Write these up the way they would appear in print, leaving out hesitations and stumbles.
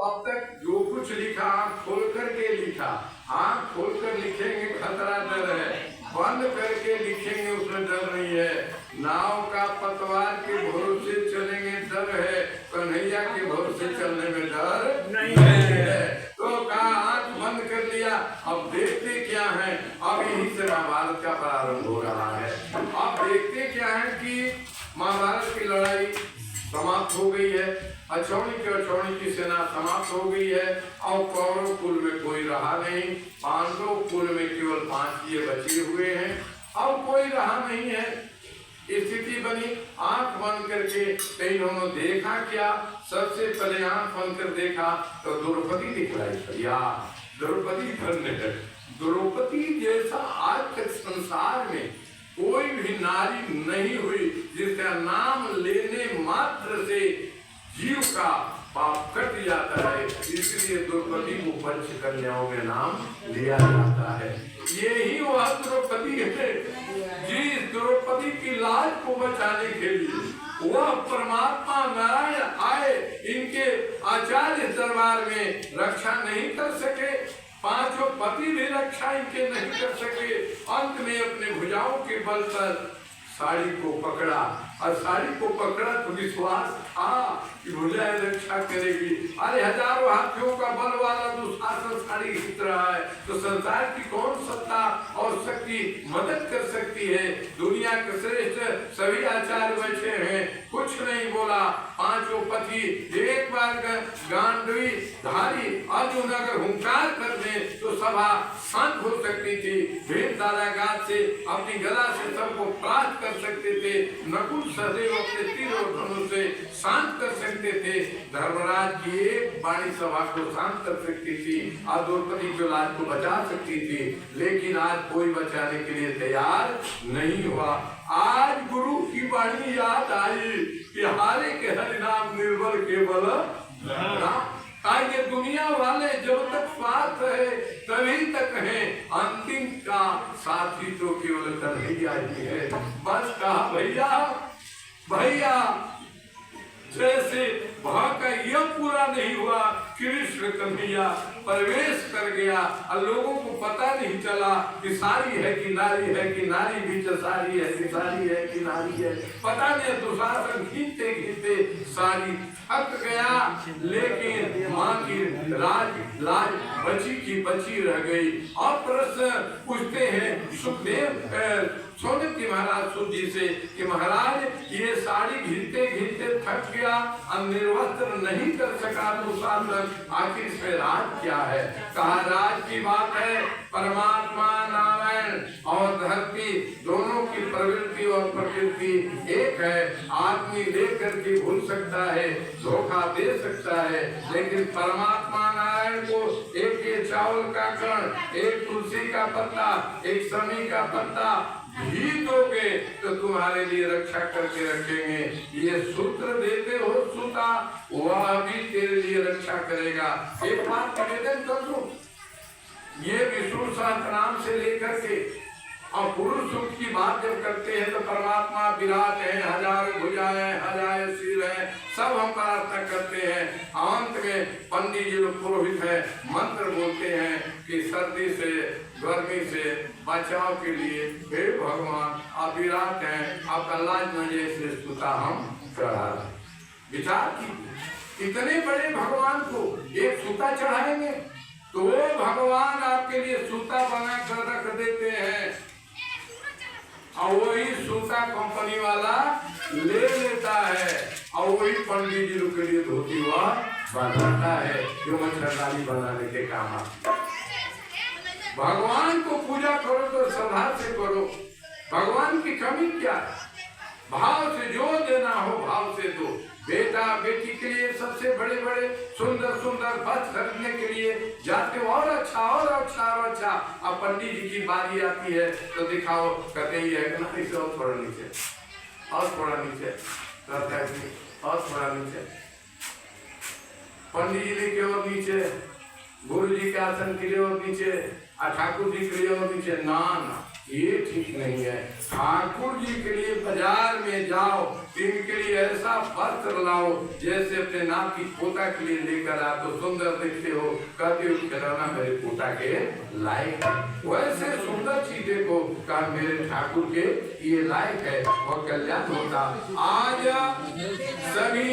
अब तक जो कुछ लिखा आँख खोल करके लिखा, आँख खोल कर लिखेंगे खतरा डर है, बंद करके लिखेंगे उसमें डर नहीं है। नाव का पतवार के भरोसे चलेंगे डर है, कन्हैया के भरोसे चलने में डर नहीं है। तो कहा आँख बंद कर लिया, अब देखते क्या है। अब यही से महाभारत का प्रारंभ हो रहा है। अब देखते क्या है कि महाभारत की लड़ाई समाप्त हो गई है, अछौनी की सेना समाप्त हो गई है और कौरव कुल में कोई रहा नहीं। पांडव कुल में केवल 5 ये बचे हुए हैं, अब कोई रहा नहीं है। स्थिति बनी आंख बंद करके। इन्होंने देखा क्या, सबसे पहले आंख बंद कर देखा तो द्रौपदी दिखलाई पड़ी। द्रौपदी जैसा आज तक संसार में कोई भी नारी नहीं हुई जिसका नाम लेने मात्र से जीव का पाप कट जाता है, इसलिए द्रौपदी को पंच कन्याओं में नाम लिया जाता है। यही वह द्रौपदी है जिस द्रौपदी की लाज को बचाने के लिए वह परमात्मा नारायण आए, इनके आचार्य दरबार में रक्षा नहीं कर सके, 5 पति भी रक्षा इनके नहीं कर सके। अंत में अपने भुजाओं के बल पर साड़ी को पकड़ा और साड़ी को पकड़ा तो विश्वास था कि भुजाएं रक्षा करेगी। अरे हजारों हाथियों का बल वाला दुशासन साड़ी खींच रहा है तो संसार की कौन सत्ता और शक्ति मदद कर सकती है। दुनिया के श्रेष्ठ सभी आचार्य बैठे हैं, कुछ नहीं बोला। 5 पति एक बार गांडवी धारी अर्जुन अगर हुंकार कर दे तो सभा शांत हो सकती थी। भेद दारागात से अपनी गदा से सबको प्राप्त कर सकते थे। नकुल सहदेव अपने तीर और धनुष से शांत कर सकते थे। धर्मराज की एक वाणी सभा को शांत कर सकती थी और द्रौपदी की लाज को बचा सकती थी, लेकिन आज कोई बचाने के लिए तैयार नहीं हुआ। आज गुरु की वाणी याद आई कि हारे के हरि नाम निर्बल केवल ये दुनिया वाले जब तक स्वार्थ है तभी तक है, अंतिम का साथी तो केवल कन्हैया ही है। बस कहा भैया जैसे वहां का यह पूरा नहीं हुआ, कृष्ण कन्हैया प्रवेश कर गया और लोगों को पता नहीं चला कि सारी है कि नारी है कि नारी बीच सारी है कि सारी है कि नारी है, पता नहीं। दुशासन खींचते खींचते सारी थक गया, लेकिन माँ की लाज बची की बची रह गई। और प्रश्न पूछते हैं सुखदेव सोनक की महाराज सुख जी से कि महाराज ये साड़ी घिरते घिरते थक गया और निर्वस्त्र नहीं कर सका दुशासन, आखिर इसमें राज क्या है। कहा राज की बात है, परमात्मा नारायण और धरती दोनों की प्रवृत्ति और प्रकृति एक है। आदमी लेकर के भूल सकता है, धोखा दे सकता है, लेकिन परमात्मा नारायण को एक ये चावल का कण, एक तुलसी का पत्ता, एक समी का पत्ता भी दोगे तो तुम्हारे लिए रक्षा करके रखेंगे। ये सूत्र देते हो सूता, वह भी तेरे लिए रक्षा करेगा। एक बात निवेदन कर दूं, ये विष्णु सहस्त्रनाम से लेकर के और पुरुष सूक्त की बात जब करते हैं तो परमात्मा विराट है, 1000 भुजाएं, 1000 सिर है, सब हम प्रार्थना करते हैं। अंत में पंडित जी लोग पुरोहित है, मंत्र बोलते हैं कि सर्दी से गर्मी से बचाव के लिए हे भगवान आप विराट हैं, आपका लाज मजे से सूता हम चढ़ा रहे। विचार कीजिए, इतने बड़े भगवान को एक सूता चढ़ाएंगे तो भगवान आपके लिए सूता बना कर रख देते हैं और वही सूता कंपनी वाला ले लेता है और वही पंडित जी के लिए धोती हुआ बनाता है जो मच्छरदानी बनाने के काम आता है। भगवान को पूजा करो तो श्रद्धा से करो, भगवान की कमी क्या है। भाव से जो देना हो भाव से दो। बेटा बेटी के लिए सबसे बड़े बड़े सुंदर सुंदर वस्त्र खरीदने के लिए जाते हो, और अच्छा और अच्छा और अच्छा। अब पंडित जी की बारी आती है तो दिखाओ, कहते ही है कि नहीं से और थोड़ा नीचे और थोड़ा नीचे और थोड़ा नीचे, पंडित जी के और नीचे, गुरु जी के आसन के लिए और नीचे, ठाकुर जी के लिए और नीचे। ना ये ठीक नहीं है। ठाकुर जी के लिए बाजार में जाओ, इनके लिए ऐसा वस्त्र लाओ जैसे अपने नाती पोता के लिए लेकर आ तो सुंदर दिखते हो, कहते हो खिलौना मेरे पोता के लायक है। वैसे सुंदर चीजें को कहा मेरे ठाकुर के ये लायक है और कल्याण होता। आज सभी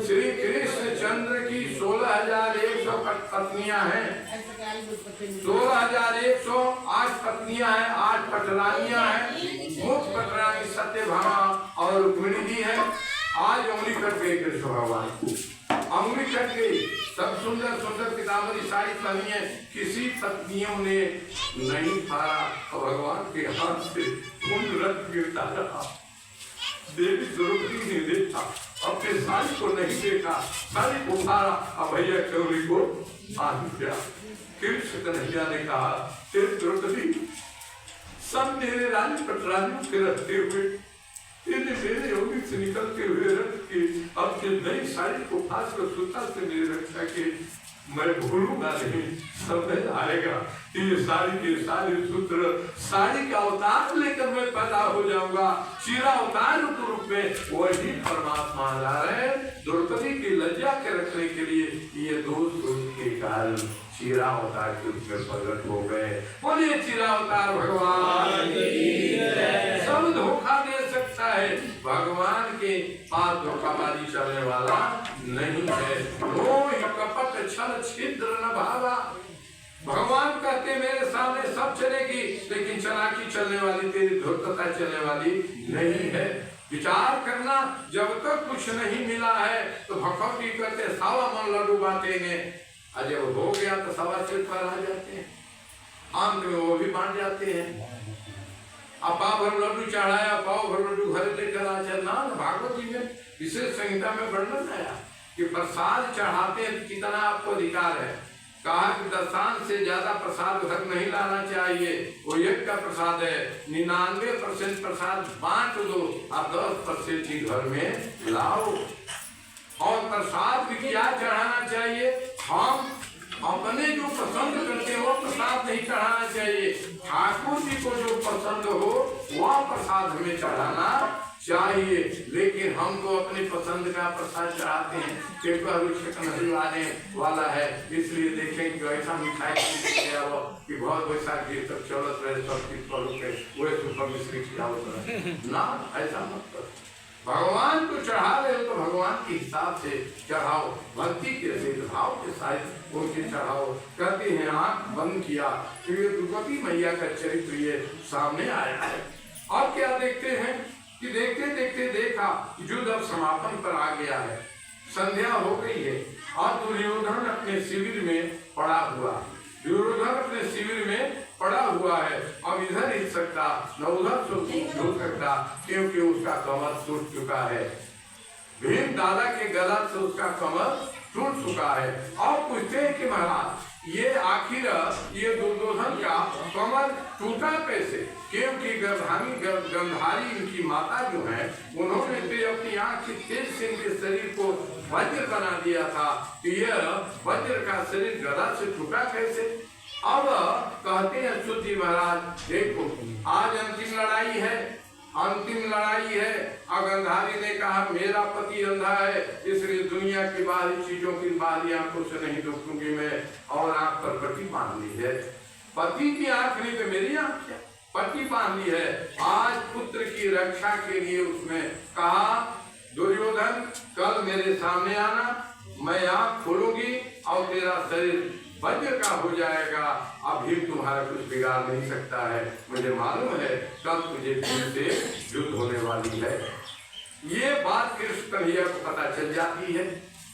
श्री कृष्ण चंद्र की 16,100 पत्नियां हैं, 16,108 पत्नियां हैं, 8 पटरानियां हैं। मुख्य पटरानी सत्यभामा और रुक्मिणी जी है। आज उंगली कट गई कृष्ण भगवान को, उंगली कट गई। सब सुंदर सुंदर पीताम्बरी साड़ी पहनी है, किसी पत्नियों ने नहीं फाड़ा और भगवान के हाथ से खून रक्त गिरता रहा। देवी द्रौपदी ने देखा, अपने साड़ी को नहीं देखा, साड़ी को फाड़ा और भैया चौरी को बांध दिया। कृष्ण कन्हैया ने कहा, हे द्रौपदी, सब मेरे रानी पटरानियों के रखते हुए तेरे मेरे योगी से निकलते हुए रख के अपने नई साड़ी को फास कर सूता से मेरे रक्षा के मैं भूलूंगा नहीं। समय आएगा ये साड़ी के सारे सूत्र साड़ी का अवतार लेकर मैं पैदा हो जाऊंगा। चीरा अवतार रूप में वही परमात्मा ला रहे। द्रौपदी की लज्जा के रखने के लिए ये दोष के कारण चीरा अवतार के रूप में प्रकट हो गए। बोलिए चीरा अवतार भगवान सब धोखा दे सकता है, भगवान के पास धोखाबाजी चलने वाला नहीं है। मोह कपट छल छिद्र न भावा। भगवान कहते मेरे सामने सब चलेगी, लेकिन चालाकी चलने वाली, तेरी धूर्तता चलने वाली नहीं है। विचार करना, जब तक कुछ नहीं मिला है तो भखौटी करते 1.25 मन लड्डू बांटेंगे, और जब हो गया तो 1.25 पर आ जाते हैं, अंत में वो भी बांट जाते हैं। अब पाव भर लड्डू चढ़ाया, पाव भर लड्डू घर लेकर आ चलना। भागवत जी में विशेष संहिता में वर्णन आया कि प्रसाद चढ़ाते हैं कितना आपको अधिकार है। कहा कि 10 से ज्यादा प्रसाद घर नहीं लाना चाहिए, वो यज्ञ का प्रसाद है। 99% प्रसाद बांट दो और 10% ही घर में लाओ। और प्रसाद भी क्या चढ़ाना चाहिए, हम अपने जो पसंद करते हो प्रसाद नहीं चढ़ाना चाहिए। ठाकुर जी को जो पसंद हो वह प्रसाद हमें चढ़ाना चाहिए। लेकिन हम तो अपनी पसंद का प्रसाद चढ़ाते हैं, नहीं आने वाला है, इसलिए देखें कि ऐसा मिठाई कि बहुत वैसा तक चलत रहे सब चीज वह सुपर मिश्री ना, ऐसा मत करो। भगवान को चढ़ा रहे हो तो भगवान के हिसाब से चढ़ाओ, भक्ति के सिद्ध भाव के साथ उनके चढ़ाओ। कहते हैं आंख बंद किया तो ये द्रौपदी मैया का चरित्र ये सामने आया है। अब क्या देखते हैं कि देखते देखते देखा युद्ध अब समापन पर आ गया है, संध्या हो गई है और दुर्योधन अपने शिविर में पड़ा हुआ, दुर्योधन अपने शिविर में पड़ा हुआ है। अब इधर हिल सकता न उधर हो सकता, क्योंकि उसका कमर टूट चुका है। भीम दादा के गला से उसका कमर टूट चुका है। और पूछते हैं कि महाराज ये आखिर ये दुर्योधन का कमर टूटा कैसे, क्योंकि गंधारी इनकी माता जो है उन्होंने तो अपनी आंख की तेज से इनके शरीर को वज्र बना दिया था। यह वज्र का शरीर गदा से टूटा कैसे। अब कहते हैं सुधी महाराज देखो आज अंतिम लड़ाई है, अंतिम लड़ाई है। गंधारी ने कहा मेरा पति अंधा है, इसलिए दुनिया की बाहरी चीजों की बाहरी आंखों से नहीं देखूंगी मैं, और आंख पर पट्टी बांध ली है। पति की आंख नहीं तो मेरी आंख है, पट्टी बांध ली है। आज पुत्र की रक्षा के लिए उसने कहा दुर्योधन कल मेरे सामने आना, मैं आंख खोलूंगी और तेरा शरीर वज्र का हो जाएगा। अभी तुम्हारा कुछ बिगाड़ नहीं सकता है, मुझे मालूम है कल तुझे फिर से युद्ध होने वाली है। ये बात कृष्ण कन्हैया को पता चल जाती है।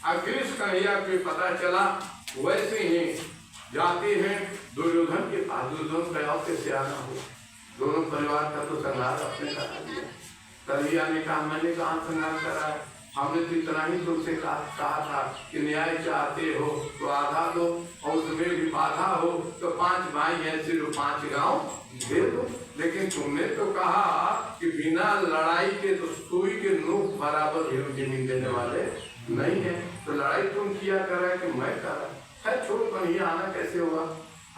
अब कृष्ण कन्हैया को पता चला, वैसे ही जाते हैं दुर्योधन के पास। दुर्योधन प्रयास से आना हो, दोनों परिवार का तो संहार अपने करा दिया। कन्हैया ने कहा मैंने कहा संहार कराया, हमने तो इतना ही तुमसे कहा था कि न्याय चाहते हो तो आधा दो, और उसमें भी बाधा हो तो 5 भाई हैं सिर्फ 5 गांव दे दो। लेकिन तुमने तो कहा कि बिना लड़ाई के तो सुई के नोक बराबर जमीन देने वाले नहीं है, तो लड़ाई तुम किया कर रहे कि मैं कर रहा है। छोड़ कन्हैया आना कैसे होगा,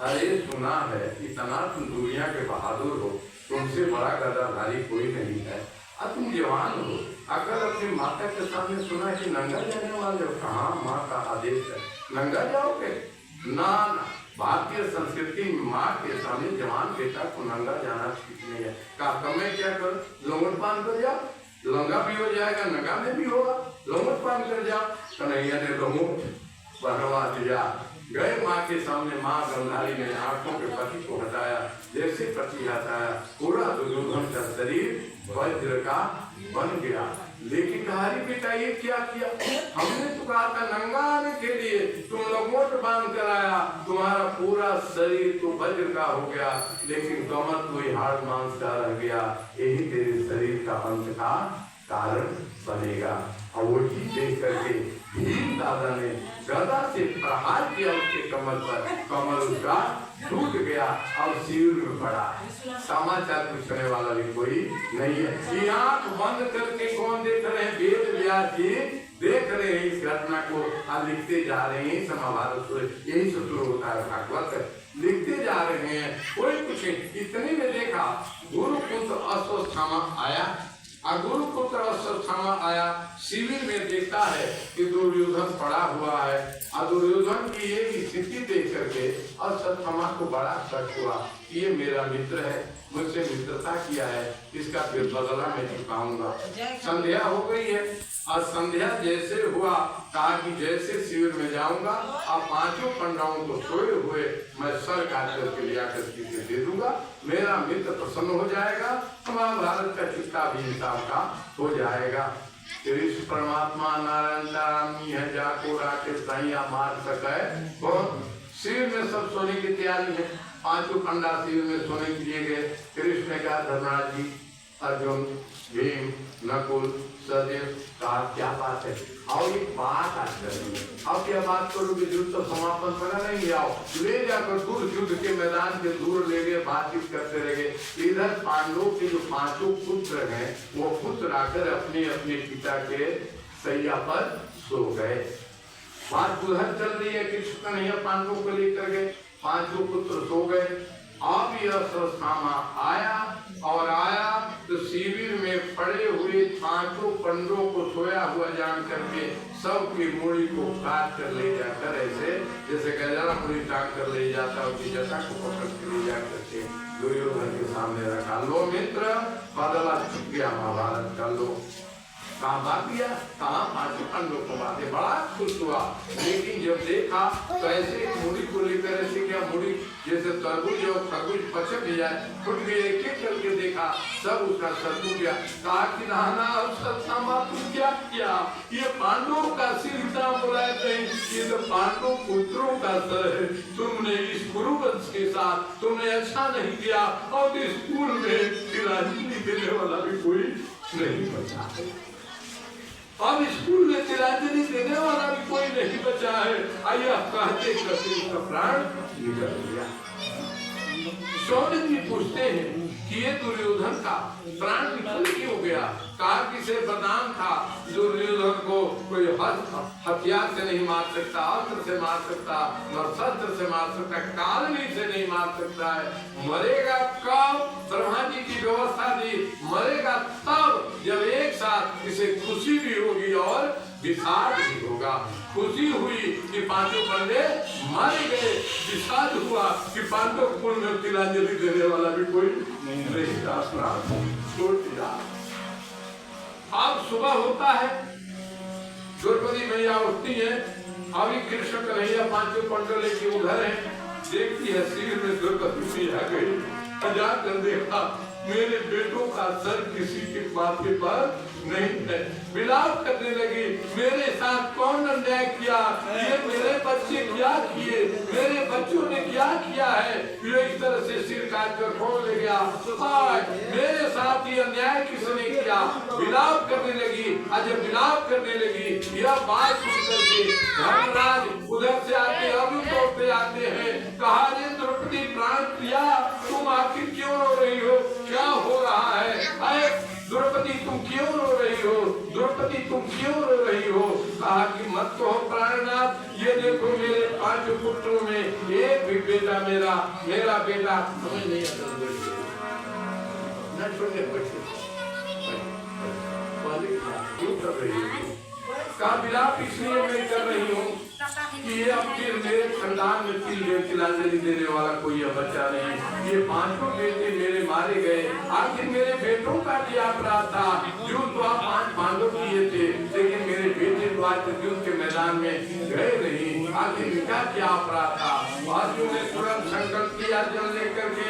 अरे सुना है इतना तुम दुनिया के बहादुर हो, तुमसे बड़ा गदाधारी कोई नहीं है। अब तुम जवान हो, अगर अपनी माता के सामने सुना कि नंगा जाने वाले हो, कहाँ माँ का आदेश है नंगा जाओगे? ना ना, भारतीय संस्कृति में माँ के सामने जवान बेटा को नंगा जाना ठीक नहीं है। कहा मैं क्या करूं, लंगोट बांध कर जाओ, लंगा भी हो जाएगा नंगा में भी होगा, लंगोट बांध कर जाओ। कन्हैया ने लंगोट पहनवा दिया, गए माँ के सामने। माँ गंधारी ने आंखों के पति को हटाया, जैसे पति हटाया पूरा दुर्योधन का शरीर वज्र का बन गया। लेकिन कहारी बेटा ये क्या किया, हमने तो कहा था नंगा आने के लिए, तुम लंगोट बांध कर आया, तुम्हारा पूरा शरीर तो वज्र का हो गया, लेकिन कमर कोई हाड़ मांस का रह गया, यही तेरे शरीर का अंत का कारण बनेगा। और वो ही देख करके भीम दादा ने गदा से प्रहार किया उसके कमर पर, कमर उसका टूट गया और शिविर में पड़ा। समाचार पूछने वाला भी कोई नहीं है। ये आंख बंद करके कौन देख रहे हैं? वेद व्यास जी देख रहे हैं इस घटना को और लिखते जा रहे हैं। महाभारत यही से शुरू होता है, भागवत लिखते जा रहे हैं। कोई कुछ इतने में देखा गुरुपुत्र अश्वत्थामा आया, गुरुपुत्र अश्वत्थामा आया, शिविर में देखता है कि दुर्योधन पड़ा हुआ है। और दुर्योधन की ये स्थिति देख करके अश्वत्थामा को बड़ा कष्ट हुआ, ये मेरा मित्र है, मुझसे मित्रता किया है, इसका फिर बदला मैं चुकाऊंगा। संध्या हो गई है और संध्या जैसे हुआ, कहा कि जैसे शिविर में जाऊंगा और पांचों पंडाओं को सोए हुए मैं सर काट करके लिया करके दे दूंगा, मेरा मित्र प्रसन्न हो जाएगा, महाभारत का चिट्ठा भी हिसाब का हो जाएगा। कृष्ण परमात्मा नारायण नारायणी है, जाको राके सैया मार सके। शिविर में सब सोने की तैयारी है, पांचों पंडा शिविर में सोने के लिए गए। कृष्ण ने कहा धर्मराज जी, अर्जुन, भीम, नकुल, सहदेव, कहा क्या बात है, आओ एक बात आज करेंगे। अब क्या बात करोगे, युद्ध तो समापन पर नहीं, आओ ले जाकर दूर युद्ध के मैदान के दूर ले गए, बातचीत करते रहे। इधर पांडवों के जो पांचों पुत्र हैं वो पुत्र आकर अपने अपने पिता के सैया पर सो गए। बात उधर चल रही है, कृष्ण कन्हैया पांडवों को लेकर गए, पांचों पुत्र सो गए। अब यह अश्वत्थामा आया और आया तो शिविर में पड़े हुए पांचों पंडों को सोया हुआ जान करके सबकी मूड़ी को काट कर ले जाकर, ऐसे जैसे गजरा मूड़ी टांग कर ले जाता, उसकी जटा को पकड़ कर ले जाकर के दुर्योधन के सामने रखा। लो मित्र, बदला चुक गया महाभारत का। लो कहाँ बात दिया, कहाँ पांचों पंडों को बातें, बड़ा खुश हुआ। लेकिन जब देखा तो ऐसे मूड़ी को लेकर, ऐसे क्या मूड़ी जैसे तरबूज और खरबूज पचक जाए, फुट गए, एक एक करके देखा, सब उसका सर टूट गया। कहा कि नाना अश्वत्थामा तुम क्या किया, ये पांडवों का सिर इतना बुलाए थे, ये तो पांडवों पुत्रों का सर है, तुमने इस कुरुवंश के साथ तुमने अच्छा नहीं किया, और इस स्कूल में तिलांजलि देने वाला भी कोई नहीं बचा है। अब स्कूल में तिलांजलि देने वाला भी कोई नहीं बचा है। आइए कहते कहते उसका प्राण निकल गया। सौनक जी पूछते हैं कि ये दुर्योधन का प्राण निकल क्यों गया? कहा कि से बदाम था, दुर्योधन को कोई हथियार से नहीं मार सकता, अस्त्र से मार सकता, न शस्त्र से मार सकता, कालनी से नहीं मार सकता है। मरेगा कब? ब्रह्मा जी की व्यवस्था दी, मरेगा तब जब एक साथ इसे खुशी भी होगी और विषाद भी होगा। खुशी हुई कि पांचों पंडे मर गए, विषाद हुआ कि पांडव कुल में तिलांजलि देने वाला भी कोई नहीं रहेगा। छोड़ दिया। अब सुबह होता है, द्रौपदी मैया उठती है, अभी कृष्ण कन्हैया पांचों पंडों लेके उधर है, देखती है शिविर में द्रौपदी मैया गई, जाकर देखा मेरे बेटों का सर किसी के माथे पर नहीं है। विलाप करने लगी, मेरे साथ कौन अन्याय किया, ये मेरे बच्चे क्या किए, मेरे बच्चों ने क्या किया है, ये इस तरह से सिर काट कर कौन ले गया, मेरे साथ ये अन्याय किसने किया। विलाप करने लगी। आज जब विलाप करने लगी, यह बात सुन करके धर्मराज उधर से आते, अरुण पे आते हैं, कहा रे द्रौपदी प्राण प्रिया, तुम आखिर क्यों रो रही हो, क्या हो रहा है? द्रौपदी तुम क्यों रो रही हो, द्रौपदी तुम क्यों रो रही हो? कहा कि मत कहो प्राणनाथ, ये देखो मेरे पांच पुत्रों में एक भी बेटा मेरा बेटा समझ नहीं आता न छोड़ने बच्चे क्यों कर रही हूँ का विलाप इसलिए मैं कर रही हूँ कि ये अब फिर मेरे खानदान में तिलांजलि देने वाला कोई बच्चा नहीं। ये पांचों बेटे मेरे मारे गए, आखिर मेरे बेटों का क्या अपराध था? जो तो आप 5 बांधव किए थे, लेकिन मेरे बेटे तो आज युद्ध के मैदान में गए नहीं, आखिर इनका क्या अपराध था? अर्जुन ने तुरंत संकल्प किया जल लेकर के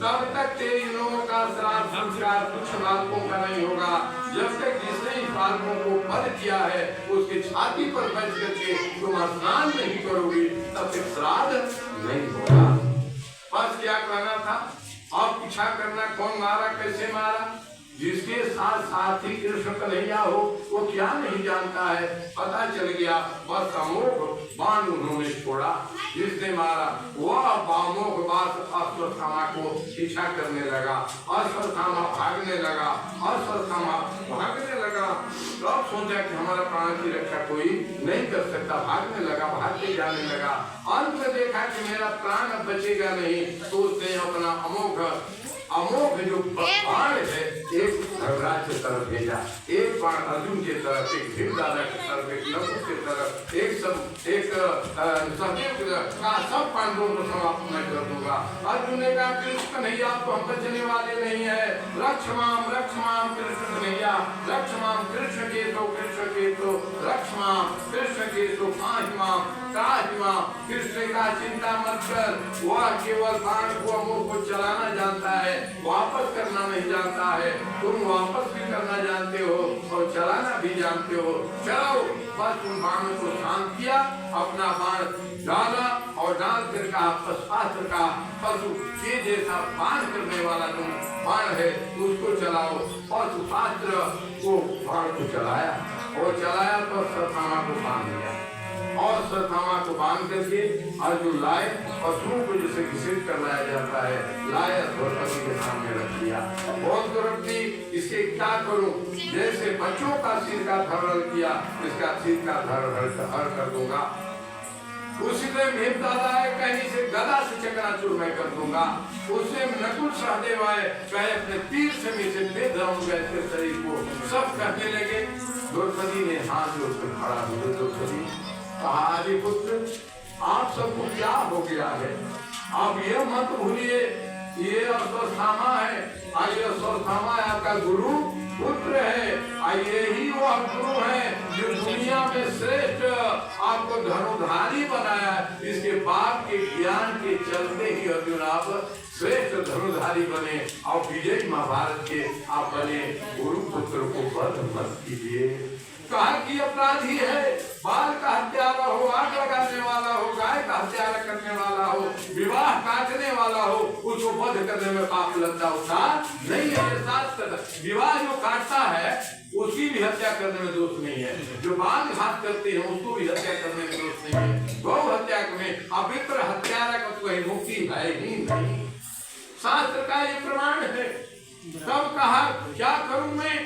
तब तक इन लोगों का श्राद्ध संस्कार कुछ बालकों का नहीं होगा, जब तक जिसने इन बालकों को वध किया है उसके छाती पर बैठ करके तुम स्नान नहीं करोगे तब तक श्राद्ध नहीं होगा। बस क्या कहना था? और पीछा करना कौन मारा, कैसे मारा? जिसके साथ साथी कृष्ण कन्हैया हो वो क्या नहीं जानता है, पता चल गया। बस अमोघ बाण उन्होंने छोड़ा, जिसने मारा वह अमोघ बात अश्वत्थामा को पीछा करने लगा। अश्वत्थामा भागने लगा, अश्वत्थामा भागने लगा। अब सोचा कि हमारा प्राण की रक्षा कोई नहीं कर सकता, भागने लगा, भागते जाने लगा। अंत में देखा कि मेरा प्राण अब बचेगा नहीं, तो उसने अपना अमोघ जो बाण है एक धर्मराज की तरफ भेजा, एक बाण अर्जुन की तरफ, एक भीम दादा की तरफ, एक नकुल की तरफ, एक सहदेव का सब पांडवों को समाप्त मैं कर दूंगा। अर्जुन ने कहा कृष्ण कन्हैया तो हम बचने वाले नहीं है, रक्षमाम कृष्ण कन्हैया, रक्षमाम कृष्ण के तो रक्षमाम कृष्ण के तो पाहिमाम कृष्ण का चिंता मत कर, वह केवल बाण को अमोघ को चलाना जानता है, वापस करना नहीं जानता है। तुम वापस भी करना जानते हो और चलाना भी जानते हो, चलाओ। बस तुम बाण को शांत किया, अपना बाण डाला और डाल कर पशुपात्र का पशु के जैसा बाण करने वाला जो बाण है उसको चलाओ। पशुपात्र को बाण को चलाया तो सत्थामा को बांध दिया और सत्थामा को बांध करके अर्जुन लाए, पशुओं को जैसे घिसिट कर लाया जाता है, लाया द्रौपदी के सामने रख दिया। बहुत द्रौपदी इसे क्या करूं? जैसे बच्चों का सिर का धड़ किया, इसका सिर का धड़ कर दूंगा। उसी में भीम दादा है, कहीं से गदा से चकनाचूर मैं कर दूंगा। उससे नकुल सहदेव आए, कहे अपने तीर से मैं भेद जाऊंगा इसके शरीर को, सब कहने लगे। द्रौपदी ने हाथ जोड़कर खड़ा हुए, द्रौपदी कहा आदि पुत्र आप सबको क्या हो गया है? आप ये मत भूलिए ये अश्वत्थामा है, आइए अश्वत्थामा आपका गुरु पुत्र है, आइए ही वो गुरु है जो दुनिया में श्रेष्ठ आपको धनुधारी बनाया। इसके बाप के ज्ञान के चलते ही अर्जुन आप श्रेष्ठ धनुधारी बने और विजय महाभारत के आप बने। गुरु पुत्र को वध मत कीजिए। कहा कि अपराधी है, बाल का हत्यारा हो, आग लगाने वाला हो, गाय का हत्यारा करने वाला हो, विवाह काटने वाला हो, उसको वध करने में पाप लगता होता नहीं है। विवाह जो काटता है उसकी भी हत्या करने में दोष नहीं है, जो बाल घात करते हैं उसको भी हत्या करने में दोष नहीं है। गौ हत्या में अवित्र हत्यारा का तो मुक्ति है ही नहीं, शास्त्र का ये प्रमाण है। तब कहा क्या करूं मैं?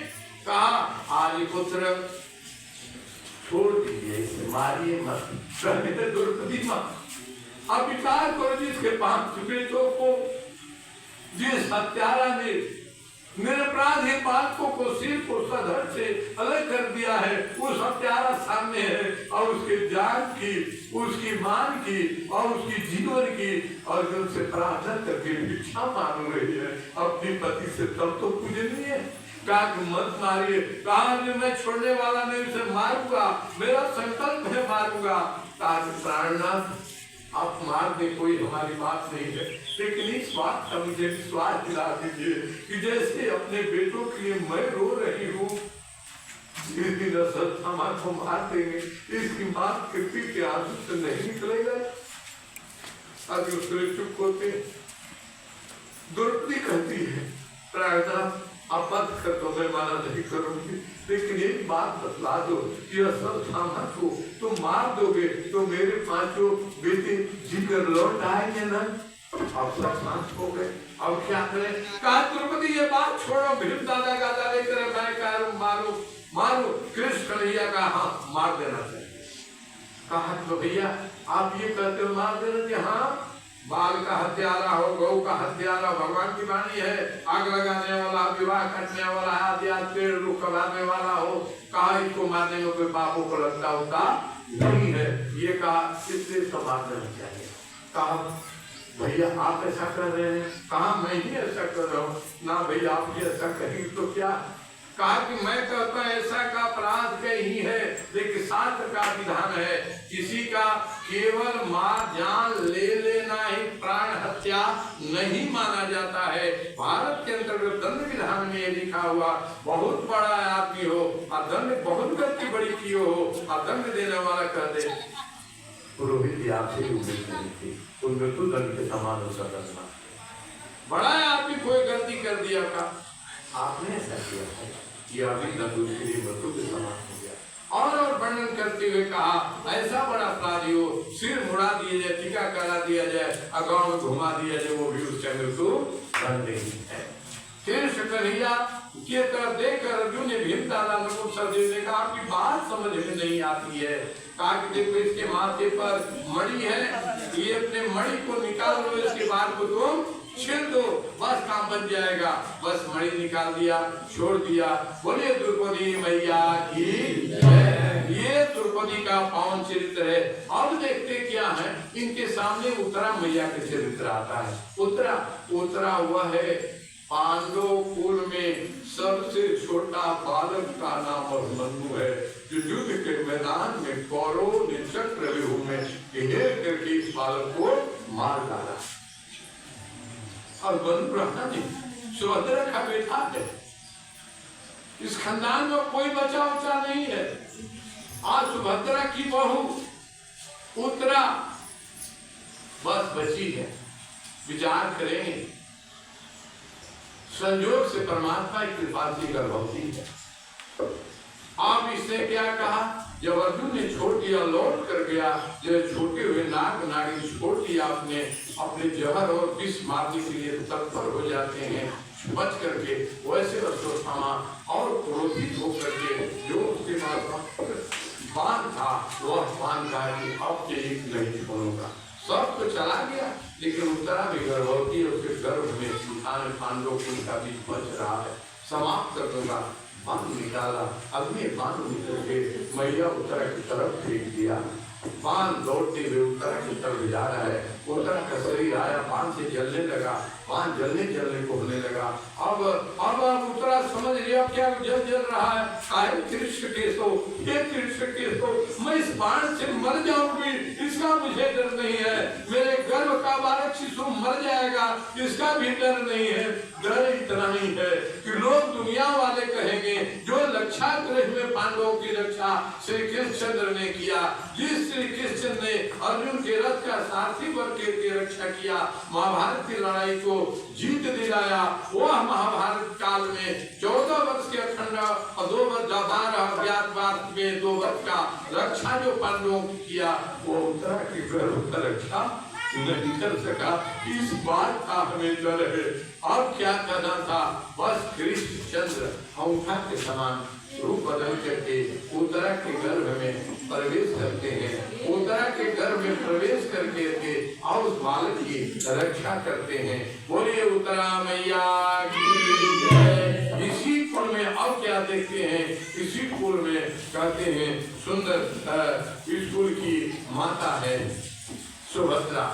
कहा आदि पुत्र छोड़ दीजिए, इसे मारिए मत, द्रौपदी मत। अब विचार करो जिसके 5 बेटों को जिस हत्यारा ने निरपराधी बालकों को सिर को सधड़ से अलग कर दिया है, उस हत्यारा सामने है और उसके जान की, उसकी मान की और उसकी जीवन की और उनसे प्रार्थना करके भिक्षा मांग रही है अपनी पति से। तब तो पूजनीय है। कहा मत मारिए, कहा मैं छोड़ने वाला नहीं, उसे मारूंगा, मेरा संकल्प है मारूंगा। कहा प्राणनाथ आप मार दे, कोई हमारी बात नहीं है, लेकिन इस बात का मुझे विश्वास दिला दीजिए कि जैसे अपने बेटों के लिए मैं रो रही हूँ, जिस दिन अश्वत्थामा को मार देंगे इसकी बात कृति के आंसू से नहीं निकलेगा। अभी उसके चुप होते। द्रौपदी कहती है प्राणनाथ आप मत कर तो मैं माना नहीं करूंगी, लेकिन एक बात बतला दो कि अश्वत्थामा को तुम मार दोगे तो मेरे 5 बेटे जीकर लौट आएंगे ना? अब सब शांत हो गए, अब क्या करें? कहा द्रौपदी ये बात छोड़ो, भीम दादा गादा लेकर मैं कह रहा हूं मारो, कृष्ण कन्हैया का हाथ मार देना चाहिए। कहा तो भैया आप ये कहते हो मार देना कि हाँ बाल का हत्यारा हो, गौ का हत्यारा, भगवान की वाणी है, आग लगाने वाला, विवाह काटने वाला, आदि पेड़ रुख कबाने वाला हो, कहा इसको मारने में कोई पापों को लगता होता नहीं है, ये कहा इसलिए इसको मार देना चाहिए। कहा भैया आप ऐसा कर रहे हैं, कहा मैं ही ऐसा कर रहा हूँ ना भैया, आप ये ऐसा करेंगे तो क्या? कहा कि मैं कहता ऐसा का अपराध कहीं है, लेकिन शास्त्र का विधान है किसी का केवल मार जान ले लेना ही प्राण हत्या नहीं माना जाता है। भारत के अंतर्गत दंड विधान में ये लिखा हुआ, बहुत बड़ा आदमी हो और दंड बहुत गलती बड़ी की हो और दंड देने वाला कह दे पुरोहित आपसे ही उम्मीद नहीं थी, उन मृत्यु दंड के समान हो सकता, बड़ा आदमी कोई गलती कर दिया का आपने ऐसा किया है, यह अभी दंड उसके लिए मृत्यु के समान हो गया। और वर्णन करते हुए कहा ऐसा बड़ा अपराधी हो, सिर मुड़ा दिया जाए, टीका करा दिया जाए, गांव में घुमा दिया जाए, वो भी उससे मृत्यु दंड नहीं है। फिर कन्हैया के तरफ देखकर अर्जुन ने भीम दादा नकुल ने कहा आपकी बात समझ में नहीं आती है। कहा कि देखो इसके माथे पर मणि है, ये अपने मणि को निकाल लो, इसके बाद को तुम छिड़ दो, बस काम बन जाएगा। बस मणि निकाल दिया, छोड़ दिया। बोलिए द्रौपदी मैया की ये द्रौपदी का पावन चरित्र है। अब देखते क्या है, इनके सामने उत्तरा मैया के चरित्र आता है। उत्तरा वह है पांडव कुल में सबसे छोटा बालक का नाम अभिमन्यु है, जो युद्ध के मैदान में कौरव ने चक्रव्यूह में घेर करके इस बालक को मार डाला। और बंधु सुभद्रा का बेटा है, इस खानदान में कोई बचा उचा नहीं है। आज सुभद्रा की बहू उत्तरा बस बची है। विचार करेंगे, संयोग से परमात्मा की कृपा से गर्भवती है। अब इसने क्या कहा, जब अर्जुन ने छोड़ दिया, लौट कर गया, जब छोटे हुए नाग नाड़ी छोड़ दिया, अपने जहर और विष मारने के लिए तत्पर हो जाते हैं बच करके, वैसे अश्वत्थामा और क्रोधित होकर के जो उसके पास बाण था वह बाण का कि अब के एक नहीं छोड़ूंगा, सब तो चला गया। लेकिन उत्तरा भी गर्भवती है, उसके गर्भ में सुल्तान पांडव का बीच बच रहा है, समाप्त कर दूंगा। बाण निकाला, अग्नि बाण निकल के मैया उत्तरा की तरफ फेंक दिया। बाण दौड़ते हुए उत्तरा की तरफ जा रहा है। उत्तरा का शरीर आया, बाण से जलने लगा, बाण जलने को होने लगा। अब उत्तरा समझ लिया क्या जल रहा है। आए कृष्ण केशव, ये कृष्ण केशव, मैं इस बाण से मर जाऊंगी, इसका मुझे डर नहीं है। मेरे गर्भ का बालक शिशु मर जाएगा, इसका भी डर नहीं है। डर इतना ही है कि लोग दुनिया वाले कहेंगे जो रक्षा गृह में पांडवों की रक्षा श्री कृष्णचंद्र ने किया, जिस श्री कृष्ण ने अर्जुन के रथ का सारथी बन के रक्षा किया, महाभारत की लड़ाई को जीत दिलाया, वह महाभारत काल में 14 वर्ष के अखंड और 2 वर्ष 12 में 2 वर्ष का रक्षा जो पांडवों की किया, वो उत्तरा की गर्भ का रक्षा नहीं कर सका। इस बात का हमें डर है। अब क्या करना था, बस कृष्णचंद्र अंगूठा के समान रूप बदल करके उत्तरा के गर्भ में प्रवेश करते हैं। उत्तरा के गर्भ में प्रवेश करके और उस बालक की रक्षा करते हैं। बोलिए उत्तरा मैया की जय। इसी कुल में अब क्या देखते हैं, इसी कुल में कहते हैं सुंदर इस कुल की माता है सुभद्रा।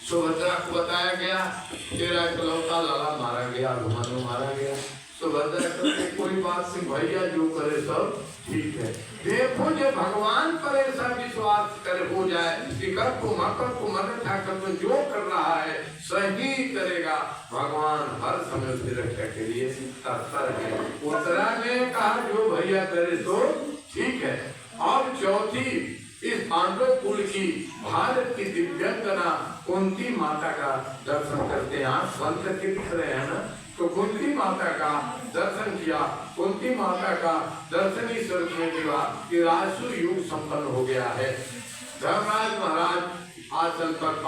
सुभद्रा को बताया गया तेरा इकलौता लाला मारा गया, अभिमन्यु मारा गया। सुभद्रा कहते कोई बात नहीं भैया, जो करे सब ठीक है। देखो जो भगवान पर ऐसा विश्वास कर हो जाए कि कर को मदद ठाकर तो जो कर रहा है सही करेगा, भगवान हर समय उसकी रक्षा के लिए तत्पर है। उत्तरा ने कहा जो भैया करे तो ठीक है। अब चौथी इस पांडव कुल की भारत की दिव्यांगना कुंती माता का दर्शन करते हैं। आप बंद करके दिख रहे हैं ना, तो कुंती माता का दर्शन किया। कुंती माता का दर्शन ही स्वरूप में मिला कि राजसु युग संपन्न हो गया है। धर्मराज महाराज आसन पर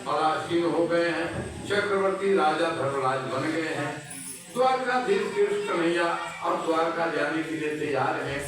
परासीन हो गए हैं, चक्रवर्ती राजा धर्मराज बन गए हैं। द्वारकाधीश कृष्ण कन्हैया अब द्वारका जाने के लिए तैयार है।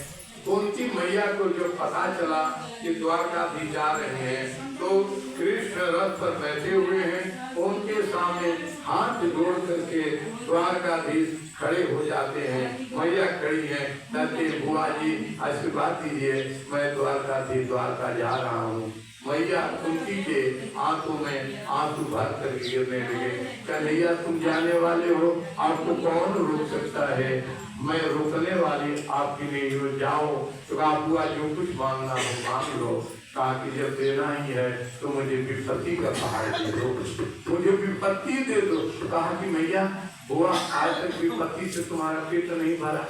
कुंती मैया को जब पता चला कि द्वारकाधीश जा रहे हैं तो कृष्ण रथ पर बैठे हुए हैं, उनके सामने हाथ जोड़ करके द्वारकाधीश खड़े हो जाते हैं। मैया खड़ी है, कहते बुआ जी आशीर्वाद दीजिए, मैं द्वारकाधीश द्वारका जा रहा हूँ। मैया कुंती के आंखों में आंसू भर कर गिरने लगे। कन्हैया तुम जाने वाले हो, आपको कौन रोक सकता है? मैं रोकने वाली आपकी नहीं हो, जाओ तो आप बुआ जो कुछ मांगना हो मांग लो। कहा कि जब देना ही है तो मुझे विपत्ति का पहाड़ दे दो, मुझे विपत्ति दे दो। कहा कि मैया बुआ आज तक विपत्ति से तुम्हारा पेट नहीं भरा।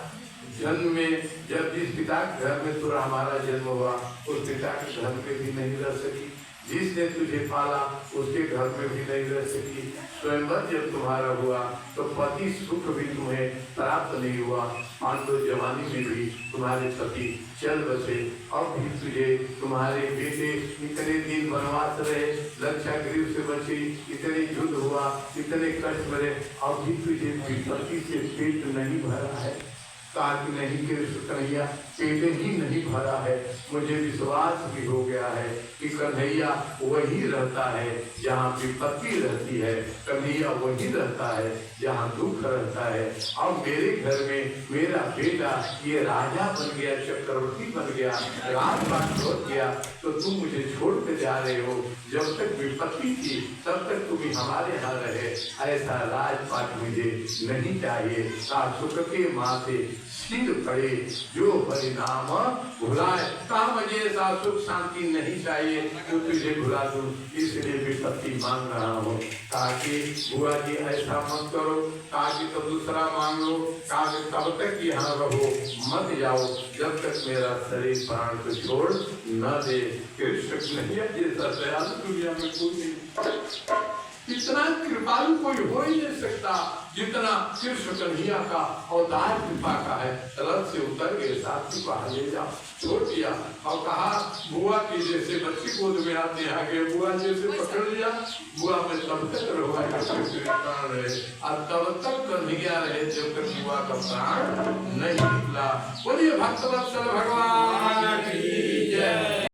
जन्म में जब जिस पिता के घर में तुरा हमारा जन्म हुआ, उस पिता के घर में भी नहीं रह सकी। जिसने तुझे पाला उसके घर में भी नहीं रह सकी। स्वयंवर जब तुम्हारा हुआ तो पति सुख भी तुम्हें प्राप्त नहीं हुआ। पांडव जवानी में भी तुम्हारे पति चल बसे, अब भी तुझे तुम्हारे बेटे इतने दिन वनवास रहे, लक्षागृह से बचे, इतने युद्ध हुआ, इतने कष्ट भरे, अब भी तुझे विपत्ति से पेट नहीं भरा है। कहा कि नहीं कृष्ण कन्हैया, पेट ही नहीं भरा है। मुझे विश्वास भी हो गया है कि कन्हैया वही रहता है जहाँ विपत्ति रहती है, कन्हैया वही रहता है जहाँ दुख रहता है। अब मेरे घर में मेरा बेटा ये राजा बन गया, चक्रवर्ती बन गया, राजपाट लौट गया, तो तुम मुझे छोड़ के जा रहे हो। जब तक विपत्ति थी तब तक तुम हमारे यहाँ रहे, ऐसा राजपाट मुझे नहीं चाहिए। सुख के माथे सिर पड़े जो परिणाम भुलाए। कहा मुझे ऐसा सुख शांति नहीं चाहिए तो तुझे भुला दूं, इसलिए विपत्ति मांग रहा हूँ। कहा कि बुआ जी ऐसा मत करो, कहा कि तो दूसरा मांग लो। कहा कि तब तक यहाँ रहो, मत जाओ जब तक मेरा शरीर प्राण को छोड़ न दे। कृष्ण कन्हैया जैसा दयालु दुनिया में कोई नहीं, इतना कृपालु कोई हो ही नहीं सकता जितना कृष्ण कन्हैया का अवतार कृपा का है। रथ से उतर गए, साथी को ले जाओ, छोड़ दिया और कहा बुआ की जैसे बच्ची गोद में आते आगे बुआ जैसे पकड़ लिया। बुआ में तब तक प्राण रहे और तब तक कन्हैया रहे जब तक बुआ का प्राण नहीं निकला। बोलिए भक्तवत्सल भगवान की जय।